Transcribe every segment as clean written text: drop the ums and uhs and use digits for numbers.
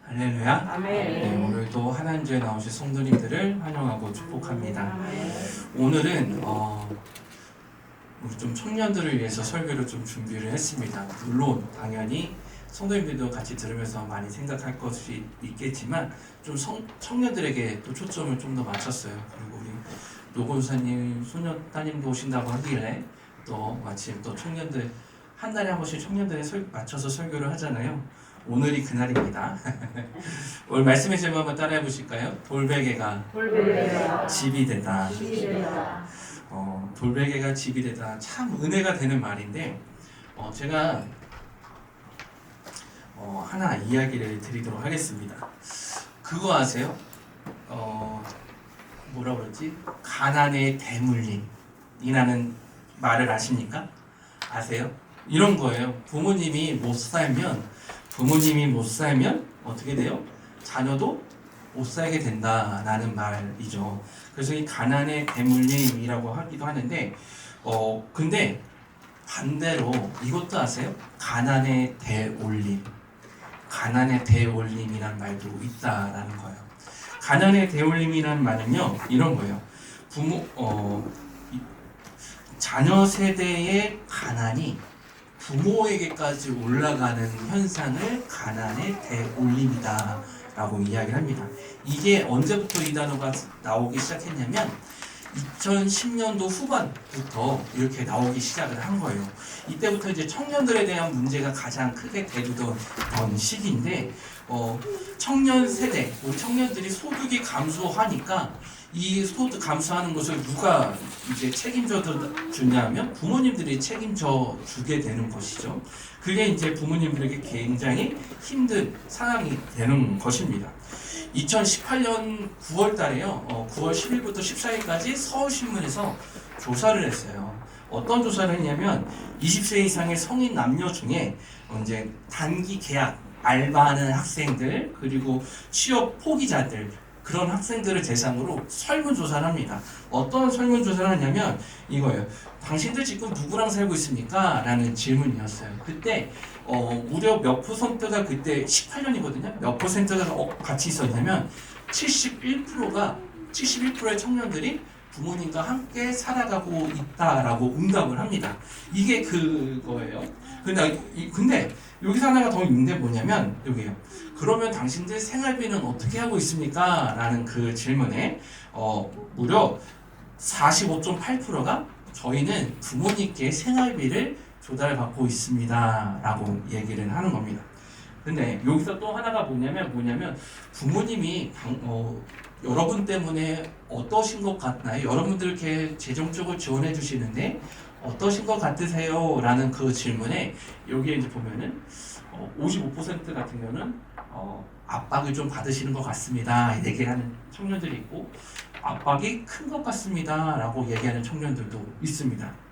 할렐루야. 아멘. 네, 오늘도 하나님 주에 나오신 성도님들을 환영하고 축복합니다. 오늘은 우리 좀 청년들을 위해서 설교를 좀 준비를 했습니다. 물론 당연히 성도님들도 같이 들으면서 많이 생각할 것이 있겠지만 좀 청년들에게 또 초점을 좀 더 맞췄어요. 그리고 우리 노건사님, 소녀 따님도 오신다고 하길래 또 마침 또 청년들 한 달에 한 번씩 청년들에 맞춰서 설교를 하잖아요. 오늘이 그날입니다. 오늘 말씀의 제목 한번 따라해 보실까요? 돌베개가 집이 되다. 돌베개가 집이 되다. 참 은혜가 되는 말인데 제가 하나 이야기를 드리도록 하겠습니다. 그거 아세요? 뭐라 그러지? 가난의 대물림이라는 말을 아십니까? 아세요? 이런 거예요. 부모님이 못 살면 어떻게 돼요? 자녀도 못 살게 된다라는 말이죠. 그래서 이 가난의 대물림이라고 하기도 하는데 근데 반대로 이것도 아세요? 가난의 대올림이라는 말도 있다라는 거예요. 가난의 대올림이라는 말은요 이런 거예요. 자녀 세대의 가난이 부모에게까지 올라가는 현상을 가난의 대올림이다 라고 이야기를 합니다. 이게 언제부터 이 단어가 나오기 시작했냐면 2010년도 후반부터 이렇게 나오기 시작을 한 거예요. 이때부터 이제 청년들에 대한 문제가 가장 크게 대두던 시기인데 청년 세대, 우리 청년들이 소득이 감소하니까 이 소득 감소하는 것을 누가 이제 책임져 주냐면 부모님들이 책임져 주게 되는 것이죠. 그게 이제 부모님들에게 굉장히 힘든 상황이 되는 것입니다. 2018년 9월 달에요. 9월 10일부터 14일까지 서울신문에서 조사를 했어요. 어떤 조사를 했냐면 20세 이상의 성인 남녀 중에 이제 단기 계약, 알바하는 학생들, 그리고 취업 포기자들, 그런 학생들을 대상으로 설문조사를 합니다. 어떤 설문조사를 하냐면 이거예요. 당신들 지금 누구랑 살고 있습니까? 라는 질문이었어요. 그때 무려 몇 퍼센트가 그때 18년이거든요. 몇 퍼센트가 같이 있었냐면 71%의 청년들이 부모님과 함께 살아가고 있다라고 응답을 합니다. 이게 그거예요. 근데 여기서 하나가 더 있는데 뭐냐면 여기요. 그러면 당신들 생활비는 어떻게 하고 있습니까? 라는 그 질문에 무려 45.8%가 저희는 부모님께 생활비를 조달받고 있습니다 라고 얘기를 하는 겁니다. 근데 여기서 또 하나가 뭐냐면 부모님이 여러분 때문에 어떠신 것 같나요? 여러분들 이렇게 재정적으로 지원해 주시는데 어떠신 것 같으세요? 라는 그 질문에 여기에 이제 보면은 55% 같은 경우는 압박을 좀 받으시는 것 같습니다 얘기하는 청년들이 있고 압박이 큰 것 같습니다 라고 얘기하는 청년들도 있습니다.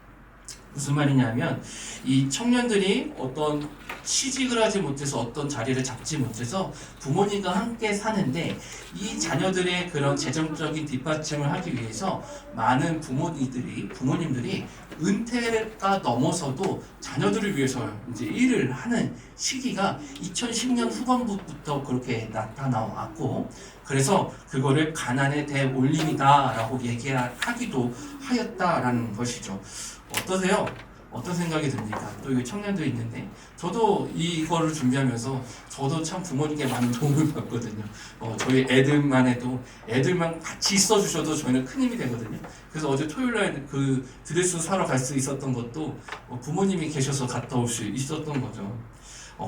무슨 말이냐면 이 청년들이 어떤 취직을 하지 못해서 어떤 자리를 잡지 못해서 부모님과 함께 사는데 이 자녀들의 그런 재정적인 뒷받침을 하기 위해서 많은 부모님들이 은퇴가 넘어서도 자녀들을 위해서 이제 일을 하는 시기가 2010년 후반부부터 그렇게 나타나왔고 그래서 그거를 가난의 대올림이다라고 얘기하기도 하였다라는 것이죠. 어떠세요? 어떤 생각이 듭니까? 또 여기 청년도 있는데 저도 이거를 준비하면서 저도 참 부모님께 많은 도움을 받거든요. 저희 애들만 같이 있어 주셔도 저희는 큰 힘이 되거든요. 그래서 어제 토요일날 그 드레스 사러 갈 수 있었던 것도 부모님이 계셔서 갔다 올 수 있었던 거죠.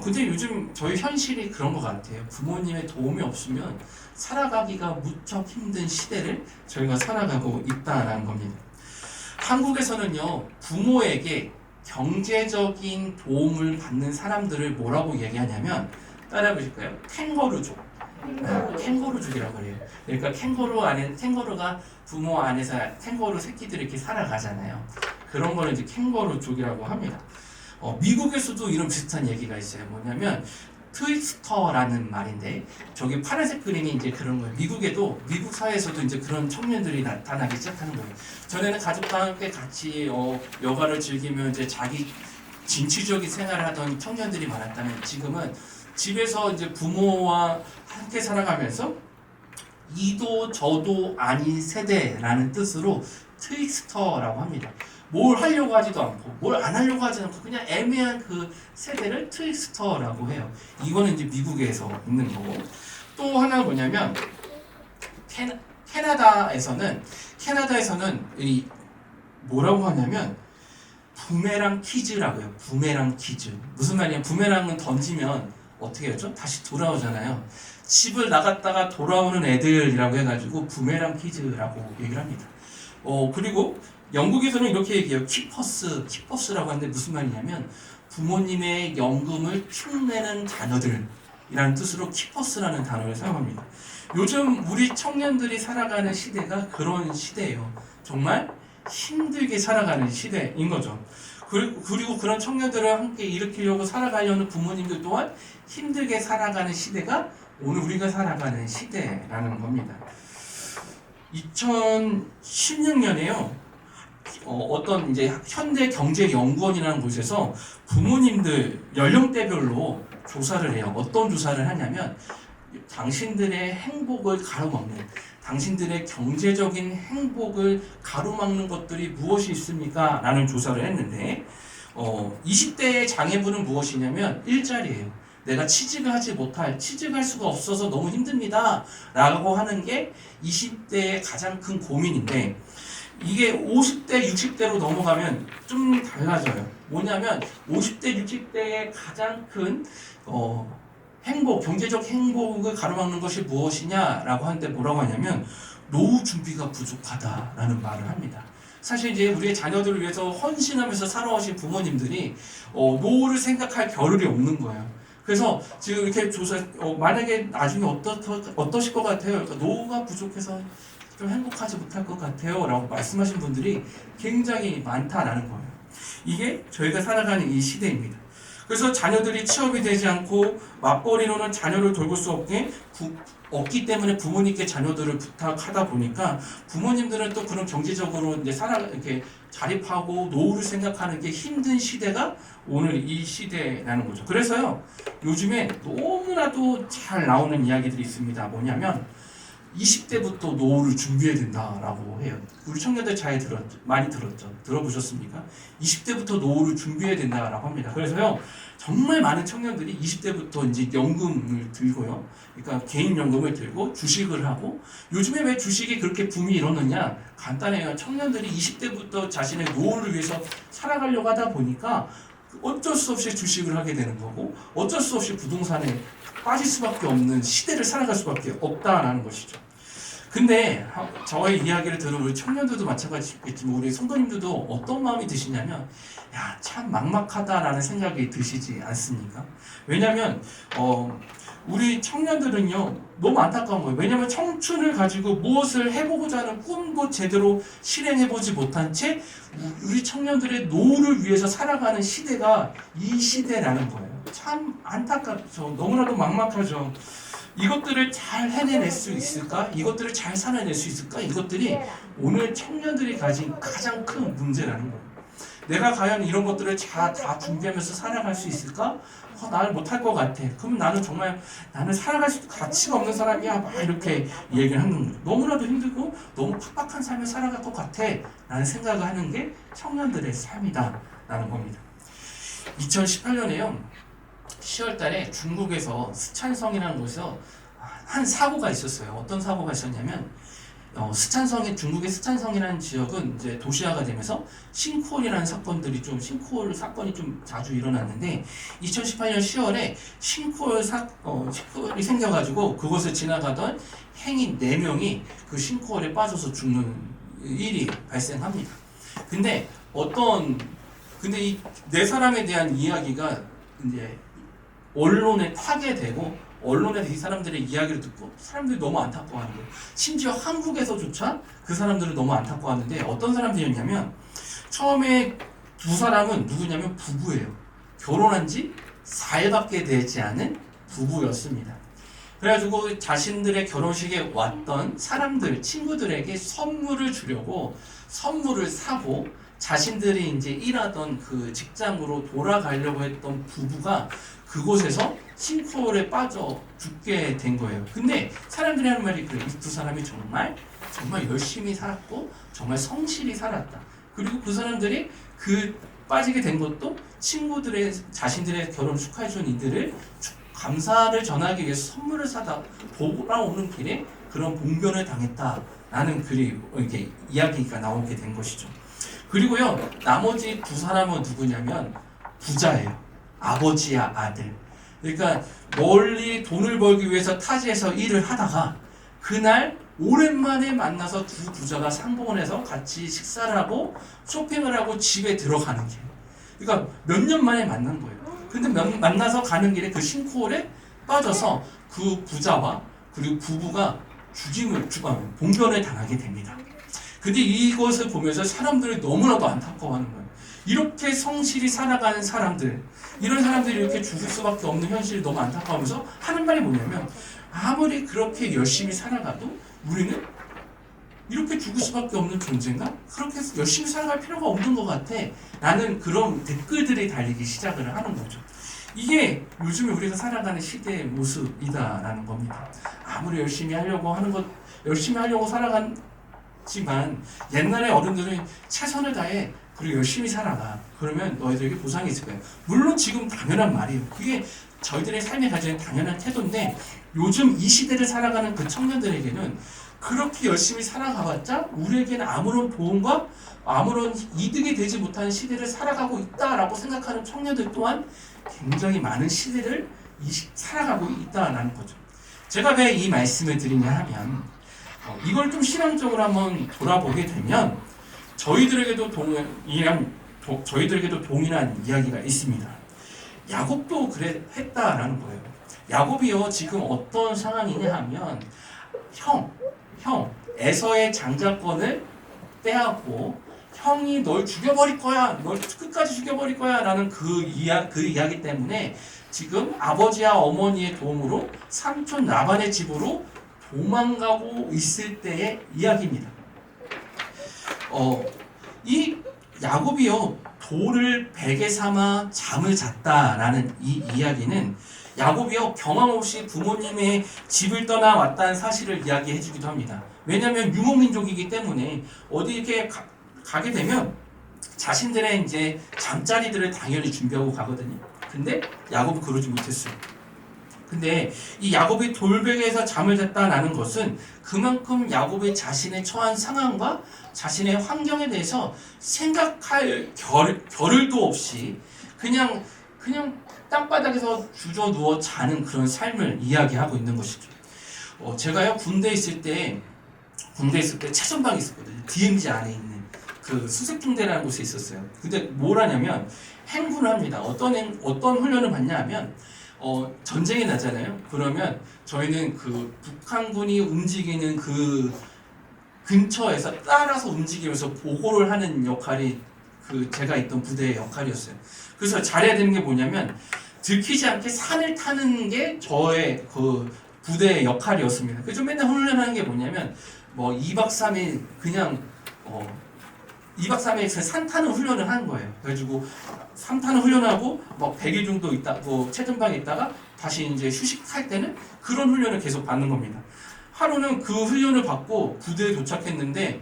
근데 요즘 저희 현실이 그런 것 같아요. 부모님의 도움이 없으면 살아가기가 무척 힘든 시대를 저희가 살아가고 있다라는 겁니다. 한국에서는요, 부모에게 경제적인 도움을 받는 사람들을 뭐라고 얘기하냐면, 따라해 보실까요? 캥거루족. 캥거루족이라고 그래요. 그러니까 캥거루가 부모 안에서 캥거루 새끼들이 이렇게 살아가잖아요. 그런 거를 이제 캥거루족이라고 합니다. 미국에서도 이런 비슷한 얘기가 있어요. 뭐냐면, 트위스터라는 말인데 저기 파란색 그림이 이제 그런 거예요. 미국 사회에서도 이제 그런 청년들이 나타나기 시작하는 거예요. 전에는 가족과 함께 같이 여가를 즐기며 이제 자기 진취적인 생활을 하던 청년들이 많았다면 지금은 집에서 이제 부모와 함께 살아가면서 이도 저도 아닌 세대라는 뜻으로 트윅스터라고 합니다. 뭘 하려고 하지도 않고 뭘 안 하려고 하지 않고 그냥 애매한 그 세대를 트윅스터라고 해요. 이거는 이제 미국에서 있는 거고, 또 하나 뭐냐면 캐나다에서는 이 뭐라고 하냐면 부메랑 퀴즈라고 해요. 부메랑 퀴즈. 무슨 말이냐? 부메랑은 던지면 어떻게 하죠? 다시 돌아오잖아요. 집을 나갔다가 돌아오는 애들이라고 해가지고 부메랑 퀴즈라고 얘기를 합니다. 그리고 영국에서는 이렇게 얘기해요. 키퍼스라고 하는데 무슨 말이냐면 부모님의 연금을 흉내는 자녀들이라는 뜻으로 키퍼스라는 단어를 사용합니다. 요즘 우리 청년들이 살아가는 시대가 그런 시대예요. 정말 힘들게 살아가는 시대인 거죠. 그리고 그런 청년들을 함께 일으키려고 살아가려는 부모님들 또한 힘들게 살아가는 시대가 오늘 우리가 살아가는 시대라는 겁니다. 2016년에요. 어떤 이제 현대경제연구원이라는 곳에서 부모님들 연령대별로 조사를 해요. 어떤 조사를 하냐면 당신들의 행복을 가로막는, 당신들의 경제적인 행복을 가로막는 것들이 무엇이 있습니까? 라는 조사를 했는데 20대의 장애물은 무엇이냐면 일자리예요. 내가 취직할 수가 없어서 너무 힘듭니다 라고 하는 게 20대의 가장 큰 고민인데, 이게 50대, 60대로 넘어가면 좀 달라져요. 뭐냐면 50대, 60대의 가장 큰 행복, 경제적 행복을 가로막는 것이 무엇이냐라고 하는데 뭐라고 하냐면 노후 준비가 부족하다라는 말을 합니다. 사실 이제 우리의 자녀들을 위해서 헌신하면서 살아오신 부모님들이 노후를 생각할 겨를이 없는 거예요. 그래서 지금 이렇게 만약에 나중에 어떠실 것 같아요? 그러니까 노후가 부족해서 좀 행복하지 못할 것 같아요 라고 말씀하신 분들이 굉장히 많다라는 거예요. 이게 저희가 살아가는 이 시대입니다. 그래서 자녀들이 취업이 되지 않고 맞벌이로는 자녀를 돌볼 수 없기 때문에 부모님께 자녀들을 부탁하다 보니까 부모님들은 또 그런 경제적으로 이제 이렇게 자립하고 노후를 생각하는 게 힘든 시대가 오늘 이 시대라는 거죠. 그래서요, 요즘에 너무나도 잘 나오는 이야기들이 있습니다. 뭐냐면 20대부터 노후를 준비해야 된다라고 해요. 우리 청년들 많이 들었죠? 들어보셨습니까? 20대부터 노후를 준비해야 된다라고 합니다. 그래서요, 정말 많은 청년들이 20대부터 이제 연금을 들고요. 그러니까 개인 연금을 들고 주식을 하고, 요즘에 왜 주식이 그렇게 붐이 일어났냐? 간단해요. 청년들이 20대부터 자신의 노후를 위해서 살아가려고 하다 보니까 어쩔 수 없이 주식을 하게 되는 거고, 어쩔 수 없이 부동산에 빠질 수밖에 없는 시대를 살아갈 수밖에 없다라는 것이죠. 근데 저의 이야기를 들은 우리 청년들도 마찬가지겠지만 우리 성도님들도 어떤 마음이 드시냐면, 야, 참 막막하다라는 생각이 드시지 않습니까? 왜냐면 우리 청년들은요 너무 안타까운 거예요. 왜냐면 청춘을 가지고 무엇을 해보고자 하는 꿈도 제대로 실행해보지 못한 채 우리 청년들의 노후를 위해서 살아가는 시대가 이 시대라는 거예요. 참 안타깝죠. 너무나도 막막하죠. 이것들을 잘 해낼 수 있을까? 이것들을 잘 살아낼 수 있을까? 이것들이 오늘 청년들이 가진 가장 큰 문제라는 거예요. 내가 과연 이런 것들을 다 준비하면서 살아갈 수 있을까? 나는 못할 것 같아. 그러면 나는 살아갈 수 가치가 없는 사람이야. 막 이렇게 얘기를 하는 거예요. 너무나도 힘들고 너무 팍팍한 삶을 살아갈 것 같아. 라는 생각을 하는 게 청년들의 삶이다. 라는 겁니다. 2018년에요. 10월 달에 중국에서 스촨성이라는 곳에서 한 사고가 있었어요. 어떤 사고가 있었냐면 중국의 스촨성이라는 지역은 이제 도시화가 되면서 싱크홀이라는 싱크홀 사건이 좀 자주 일어났는데 2018년 10월에 싱크홀이 생겨가지고 그곳을 지나가던 행인 4명이 그 싱크홀에 빠져서 죽는 일이 발생합니다. 근데 이 4사람에 대한 이야기가 이제 언론에 타게 되고, 언론에서 이 사람들의 이야기를 듣고 사람들이 너무 안타까워하는 거예요. 심지어 한국에서조차 그 사람들을 너무 안타까워하는데, 어떤 사람들이었냐면 처음에 2사람은 누구냐면 부부예요. 결혼한 지 4일밖에 되지 않은 부부였습니다. 그래가지고 자신들의 결혼식에 왔던 친구들에게 선물을 주려고 선물을 사고 자신들이 이제 일하던 그 직장으로 돌아가려고 했던 부부가 그곳에서 싱크홀에 빠져 죽게 된 거예요. 근데 사람들이 하는 말이 그래요. 이 두 사람이 정말 열심히 살았고 정말 성실히 살았다. 그리고 그 사람들이 그 빠지게 된 것도 친구들의 자신들의 결혼 축하해준 이들을 감사를 전하기 위해서 선물을 사다 돌아오는 길에 그런 봉변을 당했다라는 글이 이렇게 이야기가 나오게 된 것이죠. 그리고요, 나머지 두 사람은 누구냐면 부자예요. 아버지야 아들. 그러니까 멀리 돈을 벌기 위해서 타지에서 일을 하다가 그날 오랜만에 만나서 두 부자가 상봉을 해서 같이 식사를 하고 쇼핑을 하고 집에 들어가는 길. 그러니까 몇 년 만에 만난 거예요. 근데 만나서 가는 길에 그 싱크홀에 빠져서 그 부자와 그리고 부부가 봉변을 당하게 됩니다. 근데 이것을 보면서 사람들이 너무나도 안타까워하는 거예요. 이렇게 성실히 살아가는 사람들, 이런 사람들이 이렇게 죽을 수밖에 없는 현실이 너무 안타까우면서 하는 말이 뭐냐면, 아무리 그렇게 열심히 살아가도 우리는 이렇게 죽을 수밖에 없는 존재인가? 그렇게 열심히 살아갈 필요가 없는 것 같아 라는 그런 댓글들이 달리기 시작을 하는 거죠. 이게 요즘에 우리가 살아가는 시대의 모습이다라는 겁니다. 아무리 열심히 하려고 살아갔지만 옛날에 어른들은 최선을 다해 그리고 열심히 살아가. 그러면 너희들에게 보상이 있을 거예요. 물론 지금 당연한 말이에요. 그게 저희들의 삶에 가지는 당연한 태도인데, 요즘 이 시대를 살아가는 그 청년들에게는 그렇게 열심히 살아가봤자 우리에게는 아무런 도움과 아무런 이득이 되지 못하는 시대를 살아가고 있다라고 생각하는 청년들 또한 굉장히 많은 시대를 살아가고 있다라는 거죠. 제가 왜 이 말씀을 드리냐 하면, 이걸 좀 신앙적으로 한번 돌아보게 되면 저희들에게도 동일한 이야기가 있습니다. 야곱도 했다라는 거예요. 야곱이요, 지금 어떤 상황이냐 하면 에서의 장자권을 빼앗고 형이 널 죽여버릴 거야, 널 끝까지 죽여버릴 거야 라는 그 이야기 때문에 지금 아버지와 어머니의 도움으로 삼촌 라반의 집으로 도망가고 있을 때의 이야기입니다. 이 야곱이요, 돌을 베개 삼아 잠을 잤다라는 이 이야기는 야곱이요, 경험 없이 부모님의 집을 떠나 왔다는 사실을 이야기해 주기도 합니다. 왜냐하면 유목민족이기 때문에 어디 이렇게 가게 되면 자신들의 이제 잠자리들을 당연히 준비하고 가거든요. 근데 야곱은 그러지 못했어요. 근데 이 야곱이 돌베개에서 잠을 잤다라는 것은 그만큼 야곱이 자신의 처한 상황과 자신의 환경에 대해서 생각할 겨를도 없이 그냥 땅바닥에서 주저 누워 자는 그런 삶을 이야기하고 있는 것이죠. 제가요, 군대에 있을 때 최전방에 있었거든요. DMZ 안에 있는 그 수색중대라는 곳에 있었어요. 근데 뭘 하냐면 행군을 합니다. 어떤 훈련을 받냐 하면 전쟁이 나잖아요. 그러면 저희는 그 북한군이 움직이는 그 근처에서 따라서 움직이면서 보고를 하는 역할이 제가 있던 부대의 역할이었어요. 그래서 잘해야 되는 게 뭐냐면 들키지 않게 산을 타는 게 저의 그 부대의 역할이었습니다. 그래서 맨날 훈련하는 게 뭐냐면 2박 3일 그냥 2박 3일 산 타는 훈련을 하는 거예요. 그래가지고 산 타는 훈련하고 100일 정도 최전방에 있다가 다시 이제 휴식할 때는 그런 훈련을 계속 받는 겁니다. 하루는 그 훈련을 받고 부대에 도착했는데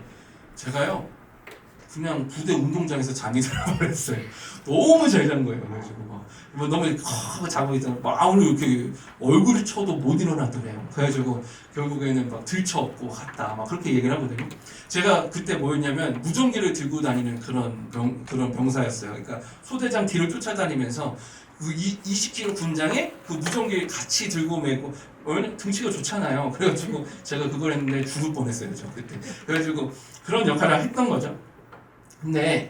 제가요, 그냥 부대 운동장에서 잠이 들어버렸어요. 너무 잘 잔 거예요. 그래가지고 너무 하고 자고 있다가 아무리 이렇게 얼굴을 쳐도 못 일어나더래요. 그래가지고 결국에는 들쳐업고 갔다 그렇게 얘기를 하거든요. 제가 그때 뭐였냐면 무전기를 들고 다니는 그런 병사였어요. 그러니까 소대장 뒤를 쫓아다니면서 그 20km 군장에 그 무전기를 같이 들고 메고 등치가 좋잖아요. 그래가지고 제가 그걸 했는데 죽을 뻔했어요. 저 그때. 그래가지고 그런 역할을 했던 거죠. 근데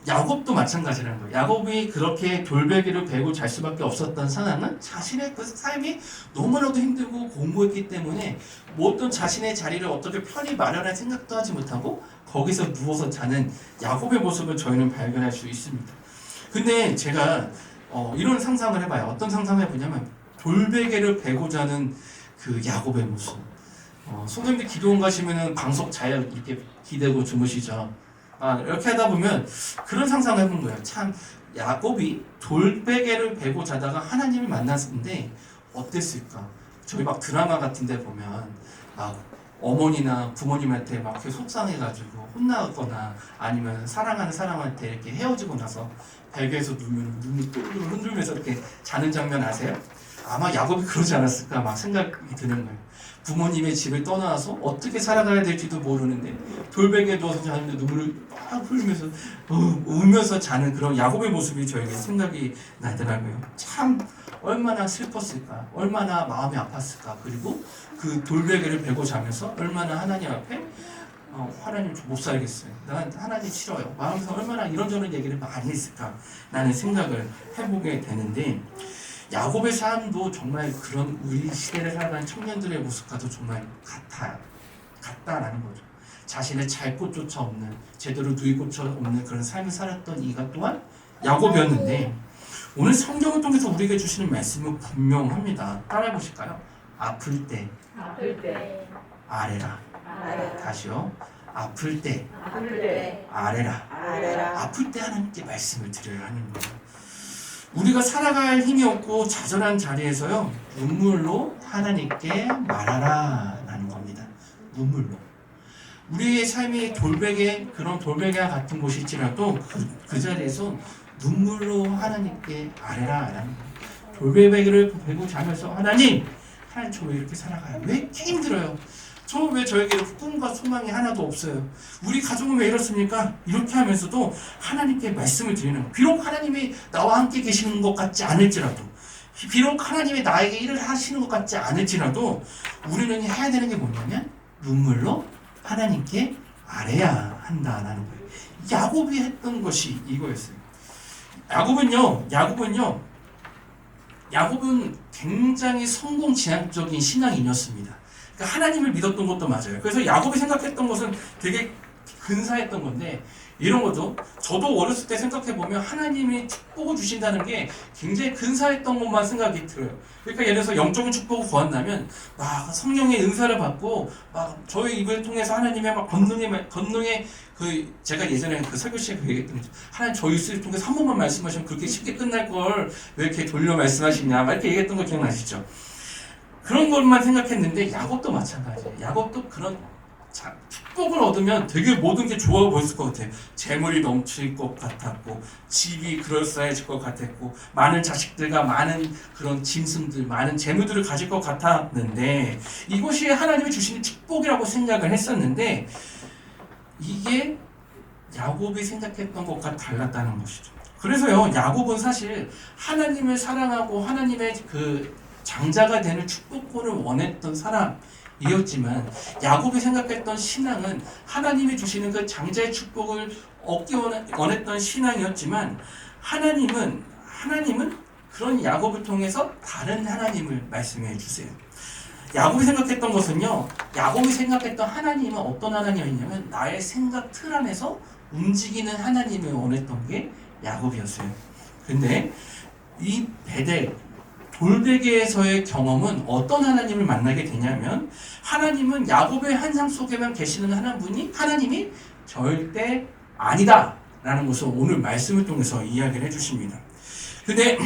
야곱도 마찬가지라는 거예요. 야곱이 그렇게 돌베개를 베고 잘 수밖에 없었던 상황은 자신의 그 삶이 너무나도 힘들고 공고했기 때문에 어떤 자신의 자리를 어떻게 편히 마련할 생각도 하지 못하고 거기서 누워서 자는 야곱의 모습을 저희는 발견할 수 있습니다. 근데 제가 이런 상상을 해봐요. 어떤 상상을 해보냐면 돌베개를 베고 자는 그 야곱의 모습. 선생님들 기도원 가시면은 방석 잘 이렇게 기대고 주무시죠. 이렇게 하다 보면 그런 상상을 해본 거예요. 참 야곱이 돌베개를 베고 자다가 하나님을 만났는데 어땠을까? 저희 막 드라마 같은데 보면 막 어머니나 부모님한테 막 이렇게 속상해가지고 혼나거나 아니면 사랑하는 사람한테 이렇게 헤어지고 나서 베개에서 누우면 눈을 똘똘 흔들면서 이렇게 자는 장면 아세요? 아마 야곱이 그러지 않았을까 막 생각이 드는 거예요. 부모님의 집을 떠나서 어떻게 살아가야 될지도 모르는데 돌베개에 누워서 자는데 눈물을 막 흘리면서 울면서 자는 그런 야곱의 모습이 저에게 생각이 나더라고요. 참 얼마나 슬펐을까, 얼마나 마음이 아팠을까. 그리고 그 돌베개를 베고 자면서 얼마나 하나님 앞에 하나님 못 살겠어요. 난 하나님 싫어요. 마음에서 얼마나 이런저런 얘기를 많이 했을까 라는 생각을 해보게 되는데 야곱의 삶도 정말 그런 우리 시대를 살아가는 청년들의 모습과도 정말 같다라는 거죠. 자신의 잘 곳조차 없는, 제대로 누일 곳조차 없는 그런 삶을 살았던 이가 또한 야곱이었는데 오늘 성경을 통해서 우리에게 주시는 말씀은 분명합니다. 따라해 보실까요? 아플 때 아뢰라. 다시요. 아플 때 아뢰라. 아플 때 하나님께 말씀을 드려야 하는 거예요. 우리가 살아갈 힘이 없고 좌절한 자리에서요 눈물로 하나님께 말하라 라는 겁니다. 눈물로. 우리의 삶이 그런 돌베개와 같은 곳일지라도 그 자리에서 눈물로 하나님께 아뢰라 라는 거예요. 돌베개를 베고 자면서 하나님 저 왜 이렇게 살아가요? 왜 이렇게 힘들어요? 왜 저에게 꿈과 소망이 하나도 없어요? 우리 가족은 왜 이렇습니까? 이렇게 하면서도 하나님께 말씀을 드리는 거예요. 비록 하나님이 나와 함께 계시는 것 같지 않을지라도 비록 하나님이 나에게 일을 하시는 것 같지 않을지라도 우리는 해야 되는 게 뭐냐면 눈물로 하나님께 아뢰야 한다라는 거예요. 야곱이 했던 것이 이거였어요. 야곱은 굉장히 성공지향적인 신앙인이었습니다. 그러니까 하나님을 믿었던 것도 맞아요. 그래서 야곱이 생각했던 것은 되게 근사했던 건데 이런 거죠. 저도 어렸을 때 생각해보면 하나님이 축복을 주신다는 게 굉장히 근사했던 것만 생각이 들어요. 그러니까 예를 들어서 영적인 축복을 구한다면 막 성령의 은사를 받고 막 저의 입을 통해서 하나님의 막 권능의 제가 예전에 그 설교 시간에 얘기했던 거죠. 하나님 저희 입술을 통해서 한 번만 말씀하시면 그렇게 쉽게 끝날 걸 왜 이렇게 돌려 말씀하시냐 막 이렇게 얘기했던 거 기억나시죠? 그런 것만 생각했는데 야곱도 마찬가지예요. 야곱도 그런 축복을 얻으면 되게 모든 게 좋아 보였을 것 같아요. 재물이 넘칠 것 같았고 집이 그럴싸해질 것 같았고 많은 자식들과 많은 그런 짐승들 많은 재물들을 가질 것 같았는데 이것이 하나님이 주시는 축복이라고 생각을 했었는데 이게 야곱이 생각했던 것과 달랐다는 것이죠. 그래서요 야곱은 사실 하나님을 사랑하고 하나님의 그 장자가 되는 축복권을 원했던 사람이었지만 야곱이 생각했던 신앙은 하나님이 주시는 그 장자의 축복을 얻기 원했던 신앙이었지만 하나님은 그런 야곱을 통해서 다른 하나님을 말씀해 주세요. 야곱이 생각했던 것은요 야곱이 생각했던 하나님은 어떤 하나님이냐면 나의 생각 틀 안에서 움직이는 하나님을 원했던 게 야곱이었어요. 근데 이 돌베개에서의 경험은 어떤 하나님을 만나게 되냐면 하나님은 야곱의 환상 속에만 계시는 하나님이 절대 아니다 라는 것을 오늘 말씀을 통해서 이야기를 해주십니다. 근데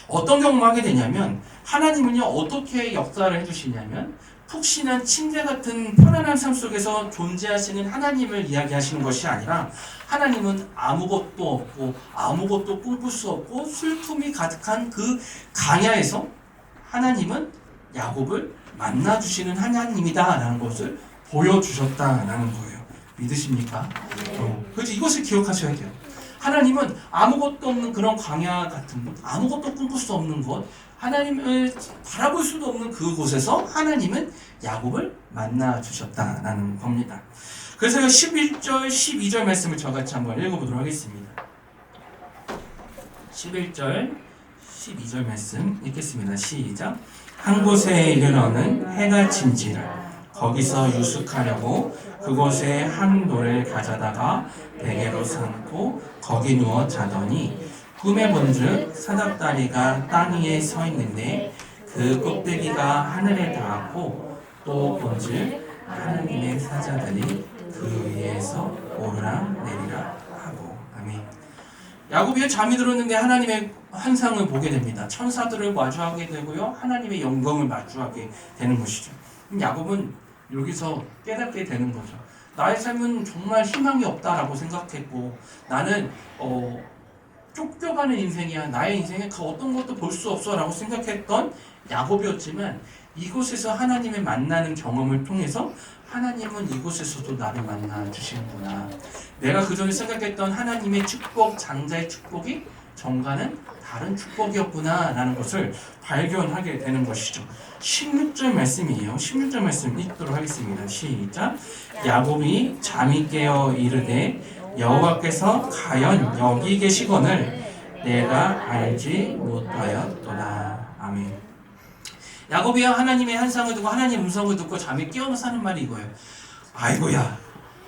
어떤 경험을 하게 되냐면 하나님은요 어떻게 역사를 해주시냐면 푹신한 침대 같은 편안한 삶 속에서 존재하시는 하나님을 이야기하시는 것이 아니라 하나님은 아무것도 없고 아무것도 꿈꿀 수 없고 슬픔이 가득한 그 강야에서 하나님은 야곱을 만나주시는 하나님이다라는 것을 보여주셨다라는 거예요. 믿으십니까? 그래서 이것을 기억하셔야 돼요. 하나님은 아무것도 없는 그런 광야 같은 곳, 아무것도 꿈꿀 수 없는 곳, 하나님을 바라볼 수도 없는 그곳에서 하나님은 야곱을 만나 주셨다라는 겁니다. 그래서 11절, 12절 말씀을 저같이 한번 읽어보도록 하겠습니다. 11절, 12절 말씀 읽겠습니다. 시작. 한 곳에 이르러는 해가 진지라 거기서 유숙하려고 그곳에 한 돌을 가져다가 베개로 삼고 거기 누워 자더니 꿈에 본즉 사닥다리가 땅 위에 서 있는데 그 꼭대기가 하늘에 닿았고 또 본즉 하나님의 사자들이 그 위에서 오르락 내리락 하고. 아멘. 야곱이 잠이 들었는데 하나님의 환상을 보게 됩니다. 천사들을 마주하게 되고요. 하나님의 영광을 마주하게 되는 것이죠. 야곱은 여기서 깨닫게 되는 거죠. 나의 삶은 정말 희망이 없다라고 생각했고 나는 쫓겨가는 인생이야. 나의 인생에 그 어떤 것도 볼 수 없어 라고 생각했던 야곱이었지만 이곳에서 하나님을 만나는 경험을 통해서 하나님은 이곳에서도 나를 만나 주시는구나. 내가 그전에 생각했던 하나님의 축복, 장자의 축복이 정가는 다른 축복이었구나 라는 것을 발견하게 되는 것이죠. 16절 말씀이에요. 16절 말씀 읽도록 하겠습니다. 시작. 야곱이 잠이 깨어 이르되 여호와께서 과연 여기 계시거늘 내가 알지 못하였도다. 아멘. 야곱이야 하나님의 환상을 듣고 하나님 음성을 듣고 잠이 깨어서 하는 말이 이거예요. 아이고야,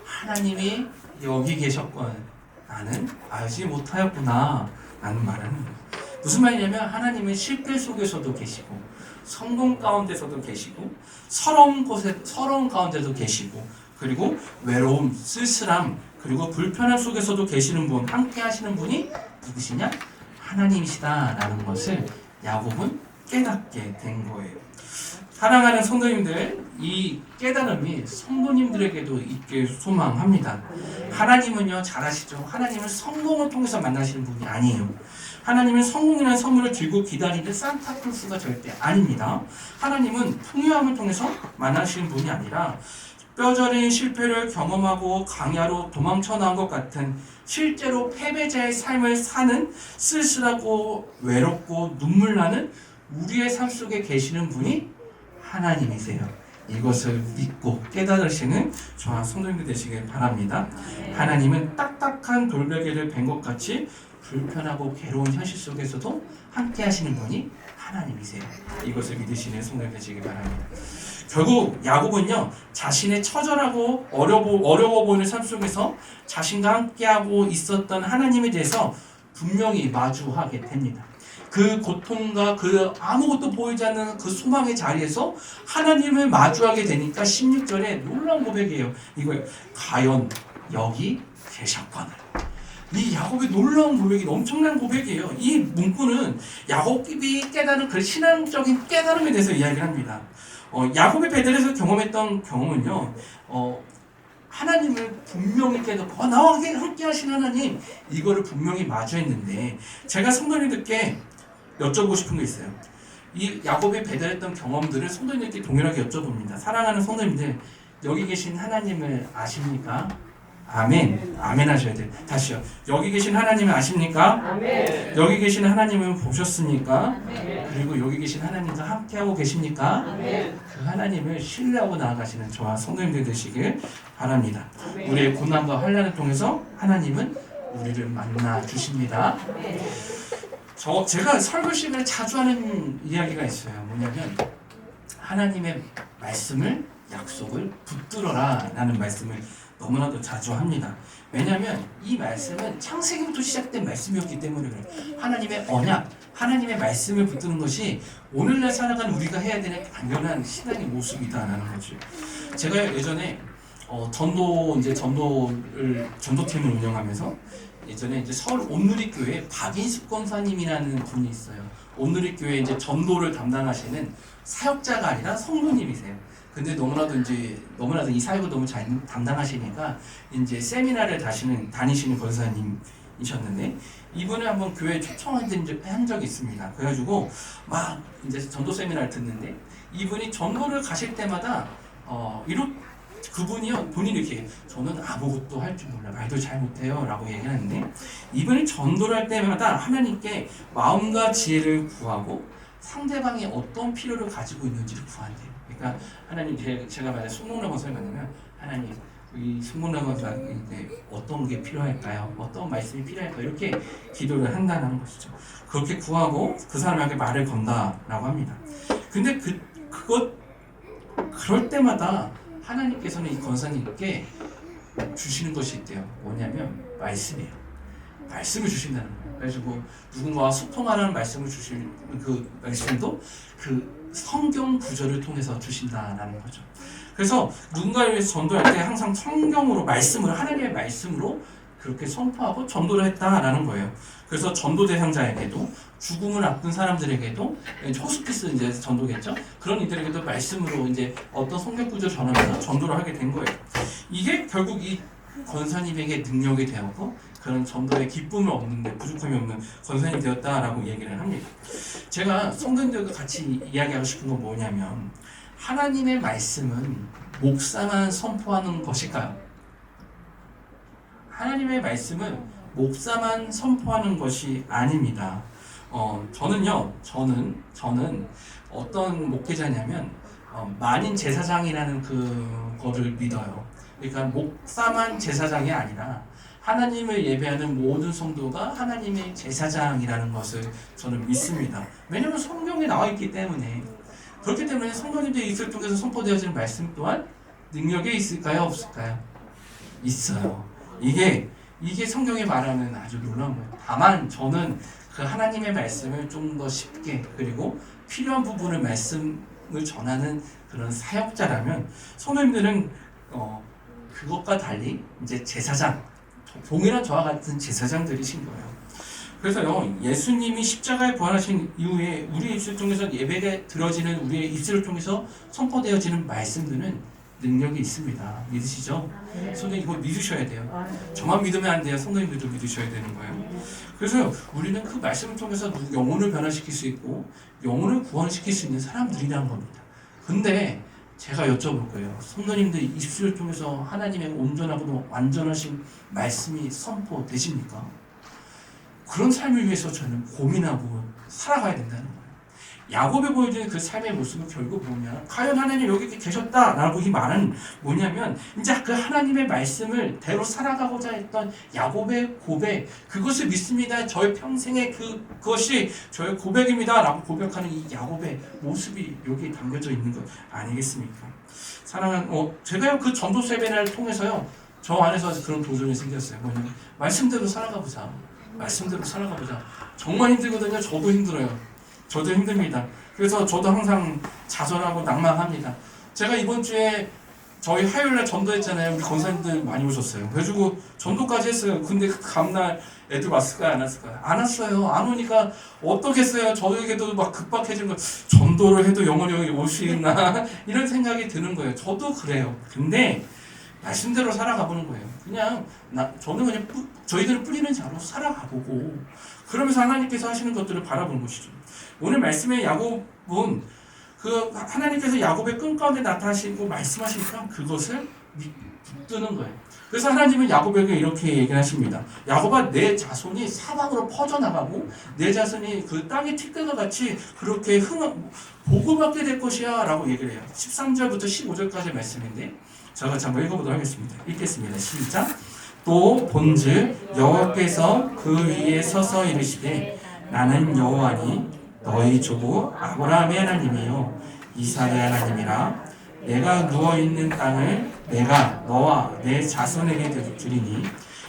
하나님이 여기 계셨건 나는 알지 못하였구나 라는 말을 하는 거예요. 무슨 말이냐면 하나님은 실패 속에서도 계시고 성공 가운데서도 계시고 서러운 가운데도 계시고 그리고 외로움, 쓸쓸함 그리고 불편함 속에서도 계시는 분, 함께 하시는 분이 누구시냐? 하나님이시다라는 것을 야곱은 깨닫게 된 거예요. 사랑하는 성도님들, 이 깨달음이 성도님들에게도 있길 소망합니다. 하나님은요, 잘 아시죠? 하나님은 성공을 통해서 만나시는 분이 아니에요. 하나님은 성공이라는 선물을 들고 기다리는 산타클로스가 절대 아닙니다. 하나님은 풍요함을 통해서 만나시는 분이 아니라 뼈저린 실패를 경험하고 강야로 도망쳐 나온 것 같은 실제로 패배자의 삶을 사는 쓸쓸하고 외롭고 눈물 나는 우리의 삶 속에 계시는 분이 하나님이세요. 이것을 믿고 깨달으시는 저와 성도님들 되시길 바랍니다. 하나님은 딱딱한 돌베개를 벤 것 같이 불편하고 괴로운 현실 속에서도 함께 하시는 분이 하나님이세요. 이것을 믿으시는 성도님들 되시길 바랍니다. 결국 야곱은요, 자신의 처절하고 어려워 보이는 삶 속에서 자신과 함께하고 있었던 하나님에 대해서 분명히 마주하게 됩니다. 그 고통과 그 아무것도 보이지 않는 그 소망의 자리에서 하나님을 마주하게 되니까 16절에 놀라운 고백이에요. 이거예요. 과연 여기 계셨거늘. 이 야곱의 놀라운 고백이 엄청난 고백이에요. 이 문구는 야곱이 깨달은 그 신앙적인 깨달음에 대해서 이야기를 합니다. 야곱이 베델에서 경험했던 경험은요, 하나님을 분명히 깨닫고 나와 함께 하신 하나님, 이거를 분명히 마주했는데 제가 성도님들께 여쭤보고 싶은 게 있어요. 이 야곱이 배달했던 경험들을 성도님들께 동일하게 여쭤봅니다. 사랑하는 성도님들, 여기 계신 하나님을 아십니까? 아멘. 아멘 하셔야 돼요. 다시요. 여기 계신 하나님을 아십니까? 아멘. 여기 계신 하나님을 보셨습니까? 아멘. 그리고 여기 계신 하나님과 함께하고 계십니까? 아멘. 그 하나님을 신뢰하고 나아가시는 저와 성도님들 되시길 바랍니다. 아멘. 우리의 고난과 환난을 통해서 하나님은 우리를 만나 주십니다. 아멘. 제가 설교 시간에 자주 하는 이야기가 있어요. 뭐냐면 하나님의 말씀을 약속을 붙들어라 라는 말씀을 너무나도 자주 합니다. 왜냐하면 이 말씀은 창세기부터 시작된 말씀이었기 때문에 그래요. 하나님의 언약, 하나님의 말씀을 붙드는 것이 오늘날 살아가는 우리가 해야 되는 당연한 신앙의 모습이다라는 거죠. 제가 예전에 전도팀을 운영하면서 예전에 이제 서울 온누리교회 박인숙 권사님이라는 분이 있어요. 온누리교회 이제 전도를 담당하시는 사역자가 아니라 성도님이세요. 근데 너무나도 이 사역을 너무 잘 담당하시니까 이제 세미나를 다니시는 권사님이셨는데 이분을 한번 교회에 초청한 적이 있습니다. 그래가지고 막 이제 전도 세미나를 듣는데 이분이 전도를 가실 때마다 그분이요, 본인이 이렇게 저는 아무것도 할 줄 몰라, 말도 잘 못해요 라고 얘기하는데 이분이 전도를 할 때마다 하나님께 마음과 지혜를 구하고 상대방이 어떤 필요를 가지고 있는지를 구한대요. 그러니까 하나님, 제가 만약 송목라 권사를 만나면 하나님, 이 송목라 권사한테 어떤 게 필요할까요? 어떤 말씀이 필요할까요? 이렇게 기도를 한다는 것이죠. 그렇게 구하고 그 사람에게 말을 건다라고 합니다. 근데 그럴 때마다 하나님께서는 이 권사님께 주시는 것이 있대요. 뭐냐면 말씀이에요. 말씀을 주신다는 거예요. 그래가지고 누군가와 소통하라는 말씀을 주신 그 말씀도 그 성경 구절을 통해서 주신다라는 거죠. 그래서 누군가를 위해서 전도할 때 항상 성경으로 말씀을 하나님의 말씀으로 그렇게 선포하고 전도를 했다라는 거예요. 그래서 전도 대상자에게도 죽음을 앞둔 사람들에게도 호스피스 이제 전도겠죠. 그런 이들에게도 말씀으로 이제 어떤 성경 구절을 전하면서 전도를 하게 된 거예요. 이게 결국 이 권사님에게 능력이 되었고 그런 전도의 기쁨을 얻는데 부족함이 없는 권사님이 되었다라고 얘기를 합니다. 제가 성도님들과 같이 이야기하고 싶은 건 뭐냐면 하나님의 말씀은 목사만 선포하는 것일까요? 하나님의 말씀은 목사만 선포하는 것이 아닙니다. 저는 어떤 목회자냐면 만인 제사장이라는 그거를 믿어요. 그러니까 목사만 제사장이 아니라 하나님을 예배하는 모든 성도가 하나님의 제사장이라는 것을 저는 믿습니다. 왜냐하면 성경에 나와 있기 때문에. 그렇기 때문에 성도님들의 입술 통해서 선포되어지는 말씀 또한 능력이 있을까요? 없을까요? 있어요. 이게 성경이 말하는 아주 놀라운 거예요. 다만 저는 그 하나님의 말씀을 좀 더 쉽게 그리고 필요한 부분을 말씀을 전하는 그런 사역자라면 성도님들은 그것과 달리 이제 제사장, 동일한 저와 같은 제사장들이신 거예요. 그래서요, 예수님이 십자가에 부활하신 이후에 우리의 입술을 통해서 예배가 들어지는 우리의 입술을 통해서 선포되어지는 말씀들은 능력이 있습니다. 믿으시죠? 성도님 이거 믿으셔야 돼요. 저만 믿으면 안 돼요. 성도님들도 믿으셔야 되는 거예요. 그래서 우리는 그 말씀을 통해서 영혼을 변화시킬 수 있고 영혼을 구원시킬 수 있는 사람들이라는 겁니다. 근데 제가 여쭤볼 거예요. 성도님들 입술을 통해서 하나님의 온전하고 완전하신 말씀이 선포되십니까? 그런 삶을 위해서 저는 고민하고 살아가야 된다는 거예요. 야곱에 보여주는 그 삶의 모습은 결국 뭐냐? 과연 하나님 여기 계셨다라고 이 말은 뭐냐면 이제 그 하나님의 말씀을 대로 살아가고자 했던 야곱의 고백, 그것을 믿습니다. 저의 평생의 그것이 저의 고백입니다라고 고백하는 이 야곱의 모습이 여기 담겨져 있는 것 아니겠습니까? 사랑하는 제가요 그 전도 세배를 통해서요 저 안에서 그런 도전이 생겼어요. 뭐냐면 말씀대로 살아가보자. 말씀대로 살아가보자. 정말 힘들거든요. 저도 힘들어요. 저도 힘듭니다. 그래서 저도 항상 좌절하고 낭망합니다. 제가 이번 주에 저희 화요일날 전도했잖아요. 우리 권사님들 많이 오셨어요. 그래가지고 전도까지 했어요. 근데 그 다음날 애들 왔을까요? 안 왔을까요? 안 왔어요. 안 오니까 어떻겠어요. 저에게도 막 급박해진 거. 전도를 해도 영원히 올 수 있나? 이런 생각이 드는 거예요. 저도 그래요. 근데 말씀대로 살아가보는 거예요. 저는 그냥 저희들은 뿌리는 자로 살아가보고 그러면서 하나님께서 하시는 것들을 바라보는 것이죠. 오늘 말씀의 야곱은 그 하나님께서 야곱의 끈 가운데 나타나시고 말씀하시니까 그것을 붙드는 거예요. 그래서 하나님은 야곱에게 이렇게 얘기를 하십니다. 야곱아, 내 자손이 사방으로 퍼져나가고 내 자손이 그 땅의 티끌과 같이 그렇게 복을 받게 될 것이야 라고 얘기를 해요. 13절부터 15절까지 말씀인데 제가 같이 한번 읽어보도록 하겠습니다. 읽겠습니다. 시작. 또 본즉 여호와께서 그 위에 서서 이르시되 나는 여호와니 너희 조부 아브라함의 하나님이요 이삭의 하나님이라. 내가 누워있는 땅을 내가 너와 내 자손에게 주리니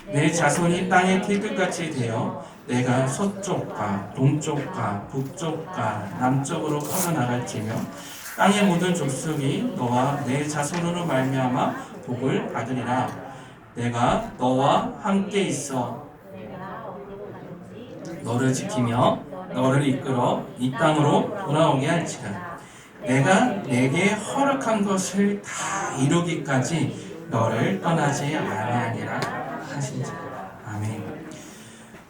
내 자손이 땅의 티끌같이 되어 내가 서쪽과 동쪽과 북쪽과 남쪽으로 퍼져나갈지며 땅의 모든 족속이 너와 내 자손으로 말미암아 복을 받으리라. 내가 너와 함께 있어 너를 지키며 너를 이끌어 이 땅으로 돌아오게 할지라. 내가 내게 허락한 것을 다 이루기까지 너를 떠나지 아니하리라 하신지라. 아멘.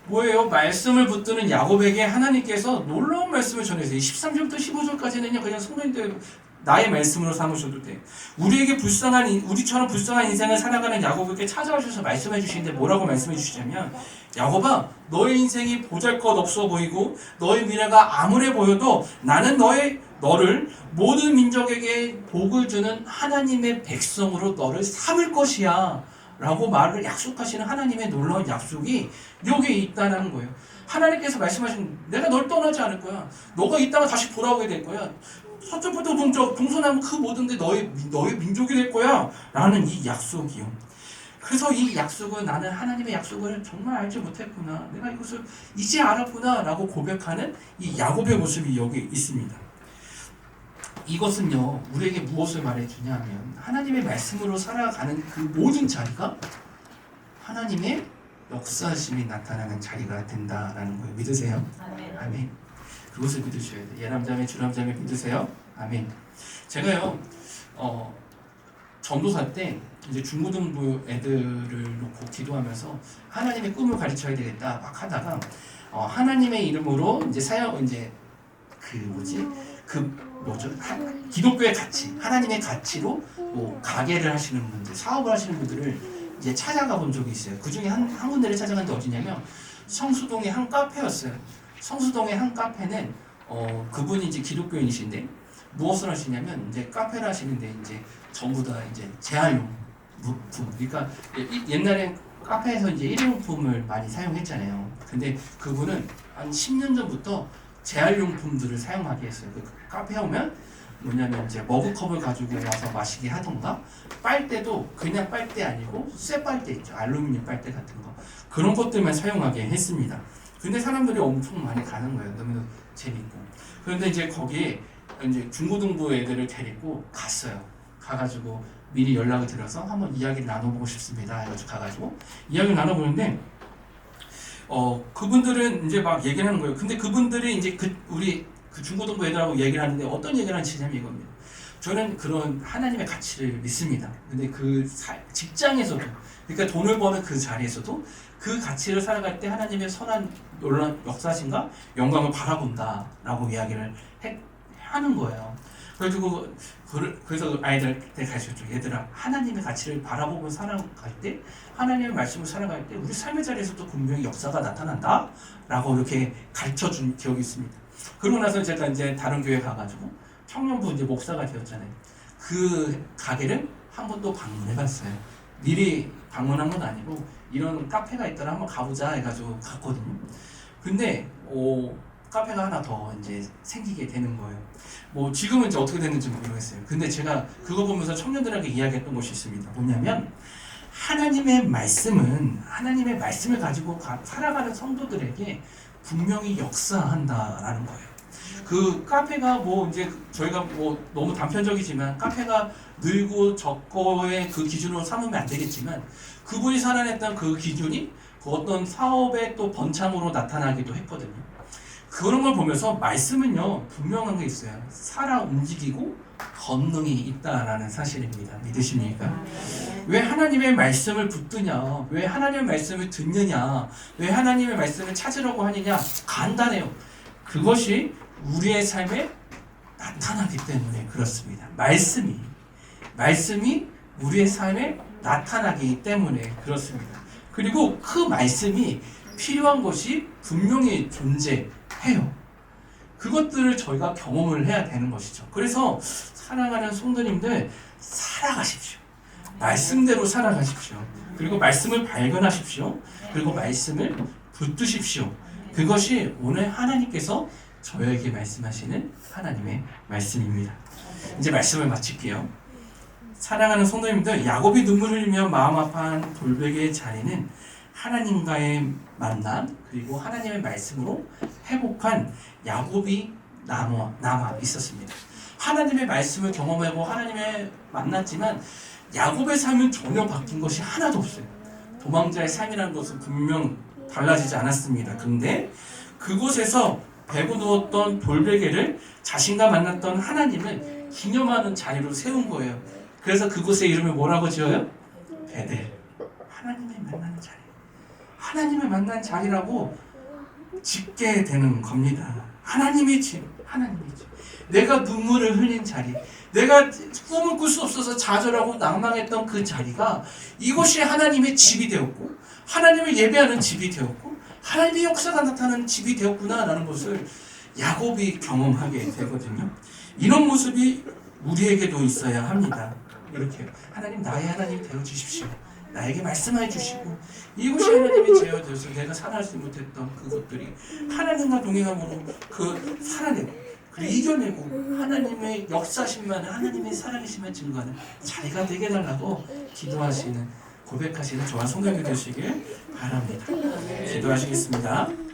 뭐예요? 말씀을 붙드는 야곱에게 하나님께서 놀라운 말씀을 전해주세요. 13절부터 15절까지는요 그냥 성도님들 나의 말씀으로 삼으셔도 돼요. 우리처럼 불쌍한 인생을 살아가는 야곱에게 찾아오셔서 말씀해 주시는데 뭐라고 말씀해 주시냐면 야곱아, 너의 인생이 보잘것없어 보이고 너의 미래가 암울해 보여도 나는 너를 모든 민족에게 복을 주는 하나님의 백성으로 너를 삼을 것이야 라고 말을 약속하시는 하나님의 놀라운 약속이 여기에 있다는 거예요. 하나님께서 말씀하신 내가 널 떠나지 않을 거야. 너가 이 땅을 다시 돌아오게 될 거야. 서쪽부터 동쪽, 동서남북 그 모든 게 너의 민족이 될 거야 라는 이 약속이요. 그래서 이 약속은 나는 하나님의 약속을 정말 알지 못했구나. 내가 이것을 이제 알았구나 라고 고백하는 이 야곱의 모습이 여기 있습니다. 이것은요 우리에게 무엇을 말해주냐 하면 하나님의 말씀으로 살아가는 그 모든 자리가 하나님의 역사심이 나타나는 자리가 된다라는 거예요. 믿으세요? 아멘. 아멘. 그것을 믿으셔야 돼요. 예남자매 주남자매 믿으세요? 아멘. 제가요 전도사 때 이제 중고등부 애들을 놓고 기도하면서 하나님의 꿈을 가르쳐야 되겠다 막 하다가 하나님의 이름으로 이제 기독교의 가치, 하나님의 가치로 뭐 가게를 하시는 분들, 사업을 하시는 분들을 이제 찾아가 본 적이 있어요. 그 중에 한 군데를 찾아갔는데 어디냐면 성수동의 한 카페였어요. 성수동의 한 카페는 그분이 이제 기독교인이신데 무엇을 하시냐면 이제 카페를 하시는데 이제 전부 다 이제 재활용 물품. 그러니까 옛날에 카페에서 이제 일회용품을 많이 사용했잖아요. 근데 그분은 한 10년 전부터 재활용품들을 사용하게 했어요. 그 카페에 오면 뭐냐면 이제 머그컵을 가지고 와서 마시게 하던가 빨대도 그냥 빨대 아니고 쇠 빨대 있죠. 알루미늄 빨대 같은 거. 그런 것들만 사용하게 했습니다. 근데 사람들이 엄청 많이 가는 거예요. 너무 재밌고. 그런데 이제 거기에 이제 중고등부 애들을 데리고 갔어요. 가가지고 미리 연락을 드려서 한번 이야기를 나눠보고 싶습니다. 해가지고 가가지고 이야기를 나눠보는데 그분들은 이제 막 얘기를 하는 거예요. 근데 그분들이 이제 우리 중고등부 애들하고 얘기를 하는데 어떤 얘기를 하시냐면 이겁니다. 저는 그런 하나님의 가치를 믿습니다. 근데 그 직장에서도, 그러니까 돈을 버는 그 자리에서도 그 가치를 살아갈 때 하나님의 선한 놀라운 역사신가 영광을 바라본다라고 이야기를 하는 거예요. 그래서 아이들한테 가르쳤죠. 얘들아, 하나님의 가치를 바라보고 살아갈 때, 하나님의 말씀을 살아갈 때 우리 삶의 자리에서도 분명히 역사가 나타난다 라고 이렇게 가르쳐준 기억이 있습니다. 그러고 나서 제가 이제 다른 교회 가가지고 청년부 이제 목사가 되었잖아요. 그 가게를 한 번 또 방문해봤어요. 미리 방문한 건 아니고 이런 카페가 있더라 한번 가보자 해가지고 갔거든요. 근데 카페가 하나 더 이제 생기게 되는 거예요. 뭐 지금은 이제 어떻게 됐는지 모르겠어요. 근데 제가 그거 보면서 청년들에게 이야기했던 것이 있습니다. 뭐냐면 하나님의 말씀을 가지고 살아가는 성도들에게 분명히 역사한다라는 거예요. 그 카페가 뭐 이제 저희가 뭐 너무 단편적이지만 카페가 늘고 적고의 그 기준으로 삼으면 안 되겠지만 그분이 살아냈던 그 기준이 그 어떤 사업의 또 번창으로 나타나기도 했거든요. 그런 걸 보면서 말씀은요 분명한 게 있어요. 살아 움직이고 권능이 있다라는 사실입니다. 믿으십니까? 왜 하나님의 말씀을 붙드냐? 왜 하나님의 말씀을 듣느냐? 왜 하나님의 말씀을 찾으려고 하느냐? 간단해요. 그것이 우리의 삶에 나타나기 때문에 그렇습니다. 말씀이 우리의 삶에 나타나기 때문에 그렇습니다. 그리고 그 말씀이 필요한 것이 분명히 존재해요. 그것들을 저희가 경험을 해야 되는 것이죠. 그래서 사랑하는 성도님들 살아가십시오. 말씀대로 살아가십시오. 그리고 말씀을 발견하십시오. 그리고 말씀을 붙드십시오. 그것이 오늘 하나님께서 저에게 말씀하시는 하나님의 말씀입니다. 이제 말씀을 마칠게요. 사랑하는 성도님들, 야곱이 눈물을 흘리며 마음 아파한 돌베개의 자리는 하나님과의 만남 그리고 하나님의 말씀으로 회복한 야곱이 남아 있었습니다. 하나님의 말씀을 경험하고 하나님을 만났지만 야곱의 삶은 전혀 바뀐 것이 하나도 없어요. 도망자의 삶이라는 것은 분명 달라지지 않았습니다. 근데 그곳에서 베고 누웠던 돌베개를 자신과 만났던 하나님을 기념하는 자리로 세운 거예요. 그래서 그곳의 이름을 뭐라고 지어요? 베델. 하나님을 만나는 자리. 하나님을 만난 자리라고 짓게 되는 겁니다. 하나님의 집. 내가 눈물을 흘린 자리. 내가 꿈을 꿀 수 없어서 좌절하고 낭망했던 그 자리가 이곳이 하나님의 집이 되었고 하나님을 예배하는 집이 되었고 하나님의 역사가 나타나는 집이 되었구나라는 것을 야곱이 경험하게 되거든요. 이런 모습이 우리에게도 있어야 합니다. 이렇게 하나님 나의 하나님 되어주십시오. 나에게 말씀해 주시고 이것이 하나님의 죄가 되어서 내가 살아가지 못했던 그것들이 하나님과 동행함으로 그 살아내고 그리고 이겨내고 하나님의 역사심만 하나님의 살아계심만 증거하는 자리가 되게 달라고 기도하시는 고백하시는 저와 송강이 되시길 바랍니다. 기도하시겠습니다.